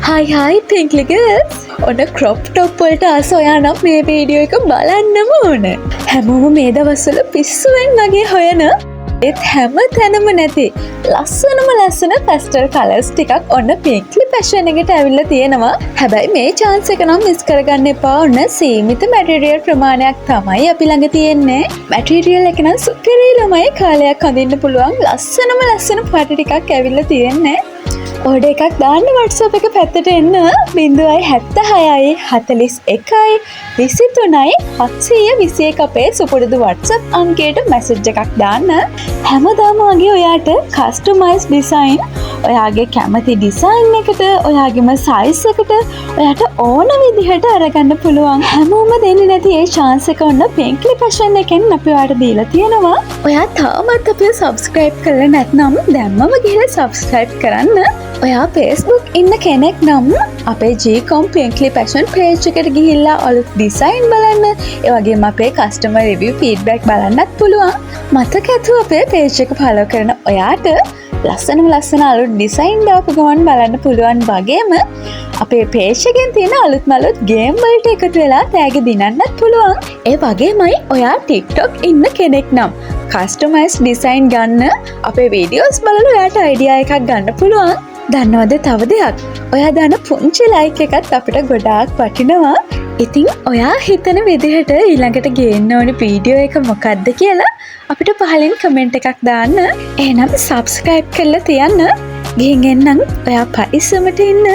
Hi Pinkly girls! ඔන්න crop top වලට ආස ඔයා නම් මේ වීඩියෝ එක බලන්නම ඕන. හැමෝම මේ දවස්වල පිස්සුවෙන් වගේ හොයන ඒත් හැම තැනම නැති ලස්සන pastel colours ටිකක් ඔන්න Pinkly fashion එකට ඇවිල්ලා තියෙනවා. හැබැයි මේ chance එක නම් මිස් කරගන්න එපා. ඔන්න සීමිත material ප්‍රමාණයක් තමයි අපි ළඟ තියෙන්නේ. material එක නම් සුපිරිලමයි කාලයක් අඳින්න පුළුවන් ලස්සන පාට ටිකක් ඇවිල්ලා තියෙන්නේ. ඕඩර් එකක් දාන්න WhatsApp එක පැත්තට එන්න 076 41 23 721 අපේ සුපුරුදු WhatsApp අංකයට මැසේජ් එකක් දාන්න. හැමදාම වගේ ඔයාට කස්ටමයිස් ඩිසයින් ඔයාගේ කැමති ඩිසයින් එකට ඔයාගේම සයිස් එකට ඔයාට ඕන විදිහට අරගන්න පුළුවන්. හැමෝම දෙන්නේ නැති ඒ chance එක ඔන්න Pinkly fashion එකෙන් අපි ඔයාලට දීලා තියෙනවා. ඔයා තාමත් අපිව subscribe කරලා නැත්නම් දැම්මම ගිහලා subscribe කරන්න. ඔයා Facebook ඉන්න කෙනෙක් නම් අපේ Gcom Pinkly fashion page එකට ගිහිල්ලා අලුත් ඩිසයින් බලන්න, ඒ වගේම අපේ customer review feedback බලන්නත් පුළුවන්. මතක ඇතුව අපේ page එක follow කරන ඔයාට ලස්සන අලුත් ඩිසයින් දාපු ගමන් බලන්න පුළුවන් වගේම අපේ page එකෙන් තියෙන අලුත්ම game වලට එකතු වෙලා tag දිනන්නත් පුළුවන්. ඒ වගේමයි ඔයා TikTok ඉන්න කෙනෙක් නම් customize design ගන්න අපේ videos බලලා ඔයාට idea එකක් ගන්න පුළුවන්. දන්නවද තව දෙයක්? ඔයා දාන පුංචි like එකත් අපිට ගොඩාක් වටිනවා. ඉතින් ඔයා හිතන විදිහට ඊළඟට ගේන්න ඕනේ වීඩියෝ එක මොකක්ද කියලා අපිට පහලින් කමෙන්ට් එකක් දාන්න. එහෙනම් subscribe කරලා තියන්න. ගිහින් එන්නම් ඔයා පරිස්සමට ඉන්න.